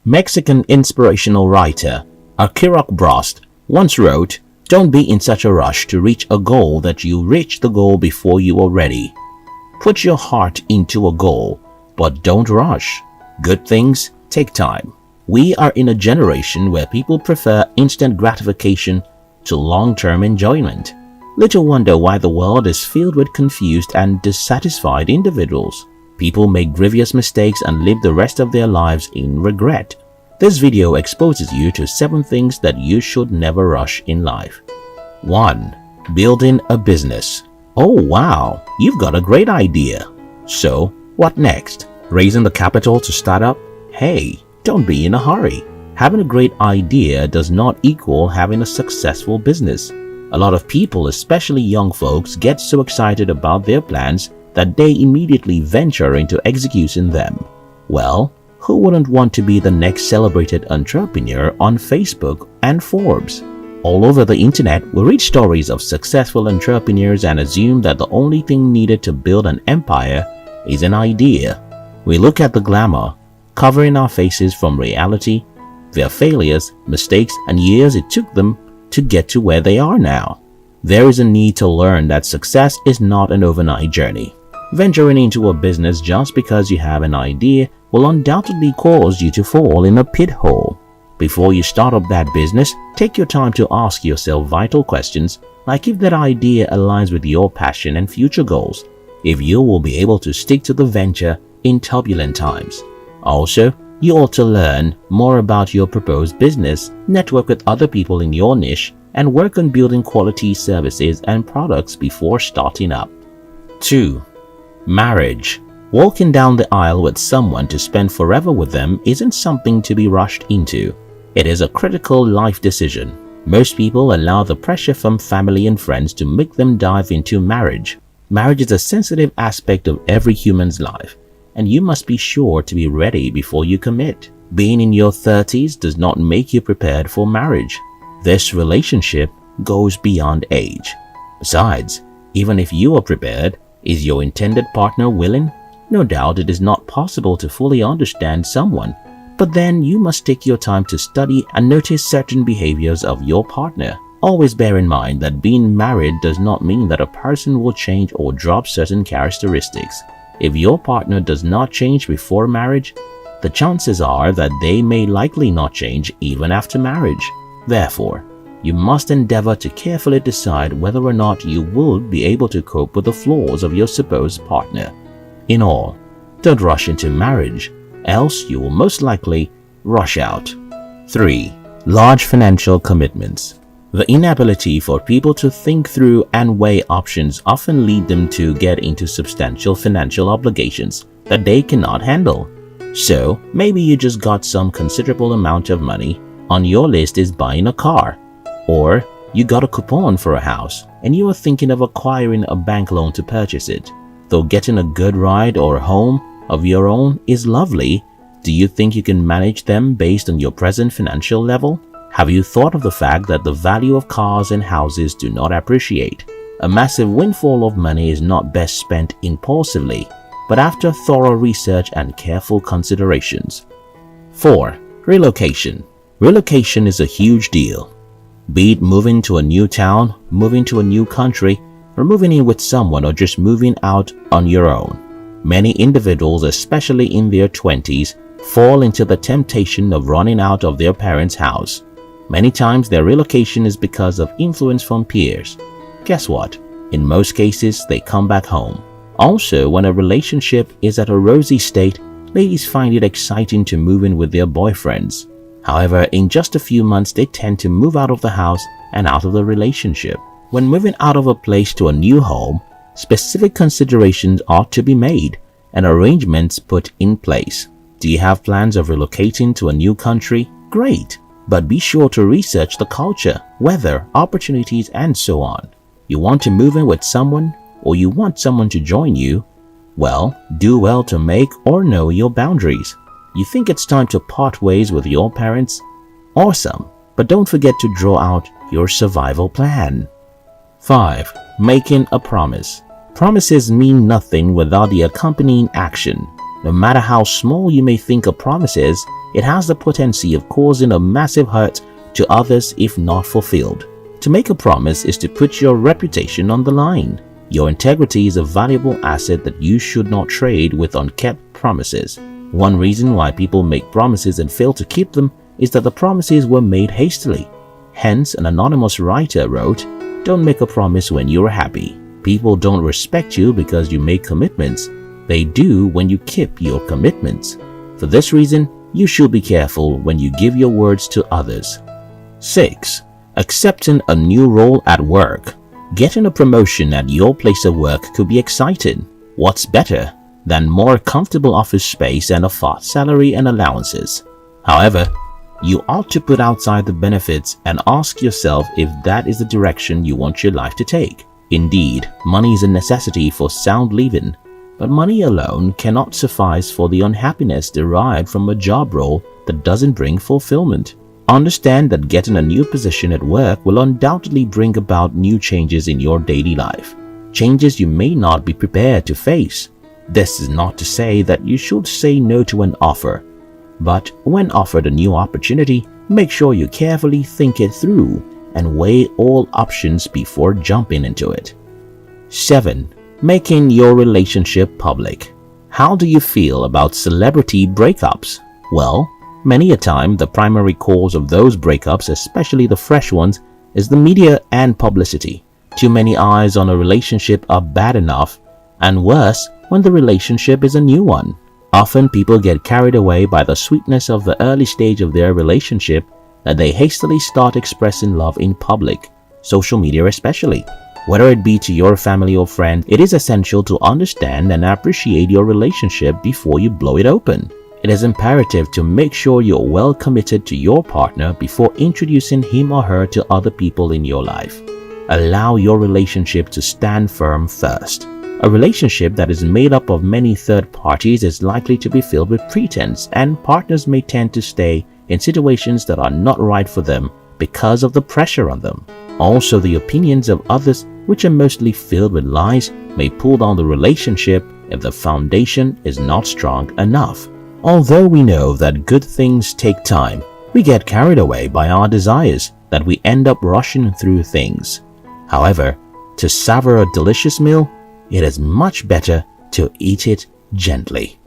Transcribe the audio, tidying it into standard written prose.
Mexican inspirational writer Akira Brost once wrote, "Don't be in such a rush to reach a goal that you reach the goal before you are ready. Put your heart into a goal, but don't rush. Good things take time." We are in a generation where people prefer instant gratification to long-term enjoyment. Little wonder why the world is filled with confused and dissatisfied individuals. People make grievous mistakes and live the rest of their lives in regret. This video exposes you to 7 things that you should never rush in life. 1. Building a business. Oh wow, you've got a great idea. So, what next? Raising the capital to start up? Hey, don't be in a hurry. Having a great idea does not equal having a successful business. A lot of people, especially young folks, get so excited about their plans that they immediately venture into executing them. Well, who wouldn't want to be the next celebrated entrepreneur on Facebook and Forbes? All over the internet, we read stories of successful entrepreneurs and assume that the only thing needed to build an empire is an idea. We look at the glamour, covering our faces from reality, their failures, mistakes, and years it took them to get to where they are now. There is a need to learn that success is not an overnight journey. Venturing into a business just because you have an idea will undoubtedly cause you to fall in a pit hole. Before you start up that business, take your time to ask yourself vital questions like if that idea aligns with your passion and future goals, if you will be able to stick to the venture in turbulent times. Also, you ought to learn more about your proposed business, network with other people in your niche, and work on building quality services and products before starting up. 2. Marriage. Walking down the aisle with someone to spend forever with them isn't something to be rushed into. It is a critical life decision. Most people allow the pressure from family and friends to make them dive into marriage. Marriage is a sensitive aspect of every human's life, and you must be sure to be ready before you commit. Being in your 30s does not make you prepared for marriage. This relationship goes beyond age. Besides, even if you are prepared, is your intended partner willing? No doubt it is not possible to fully understand someone, but then you must take your time to study and notice certain behaviors of your partner. Always bear in mind that being married does not mean that a person will change or drop certain characteristics. If your partner does not change before marriage, the chances are that they may likely not change even after marriage. Therefore, you must endeavor to carefully decide whether or not you will be able to cope with the flaws of your supposed partner. In all, don't rush into marriage, else you will most likely rush out. 3. Large financial commitments. The inability for people to think through and weigh options often lead them to get into substantial financial obligations that they cannot handle. So, maybe you just got some considerable amount of money on your list is buying a car, or you got a coupon for a house and you are thinking of acquiring a bank loan to purchase it. Though getting a good ride or a home of your own is lovely, do you think you can manage them based on your present financial level? Have you thought of the fact that the value of cars and houses do not appreciate? A massive windfall of money is not best spent impulsively, but after thorough research and careful considerations. 4. Relocation. Relocation is a huge deal. Be it moving to a new town, moving to a new country, or moving in with someone, or just moving out on your own. Many individuals, especially in their 20s, fall into the temptation of running out of their parents' house. Many times their relocation is because of influence from peers. Guess what? In most cases, they come back home. Also, when a relationship is at a rosy state, ladies find it exciting to move in with their boyfriends. However, in just a few months, they tend to move out of the house and out of the relationship. When moving out of a place to a new home, specific considerations ought to be made and arrangements put in place. Do you have plans of relocating to a new country? Great! But be sure to research the culture, weather, opportunities, and so on. You want to move in with someone, or you want someone to join you? Well, do well to make or know your boundaries. You think it's time to part ways with your parents? Awesome, but don't forget to draw out your survival plan. 5. Making a promise. Promises mean nothing without the accompanying action. No matter how small you may think a promise is, it has the potency of causing a massive hurt to others if not fulfilled. To make a promise is to put your reputation on the line. Your integrity is a valuable asset that you should not trade with unkept promises. One reason why people make promises and fail to keep them is that the promises were made hastily. Hence, an anonymous writer wrote, "Don't make a promise when you're happy. People don't respect you because you make commitments. They do when you keep your commitments. For this reason, you should be careful when you give your words to others." 6. Accepting a new role at work. Getting a promotion at your place of work could be exciting. What's better than more comfortable office space and a fat salary and allowances? However, you ought to put aside the benefits and ask yourself if that is the direction you want your life to take. Indeed, money is a necessity for sound living, but money alone cannot suffice for the unhappiness derived from a job role that doesn't bring fulfillment. Understand that getting a new position at work will undoubtedly bring about new changes in your daily life, changes you may not be prepared to face. This is not to say that you should say no to an offer, but when offered a new opportunity, make sure you carefully think it through and weigh all options before jumping into it. 7. Making your relationship public. How do you feel about celebrity breakups? Well, many a time the primary cause of those breakups, especially the fresh ones, is the media and publicity. Too many eyes on a relationship are bad enough, and worse when the relationship is a new one. Often people get carried away by the sweetness of the early stage of their relationship that they hastily start expressing love in public, social media especially. Whether it be to your family or friend, it is essential to understand and appreciate your relationship before you blow it open. It is imperative to make sure you're well committed to your partner before introducing him or her to other people in your life. Allow your relationship to stand firm first. A relationship that is made up of many third parties is likely to be filled with pretense, and partners may tend to stay in situations that are not right for them because of the pressure on them. Also, the opinions of others, which are mostly filled with lies, may pull down the relationship if the foundation is not strong enough. Although we know that good things take time, we get carried away by our desires that we end up rushing through things. However, to savor a delicious meal, it is much better to eat it gently.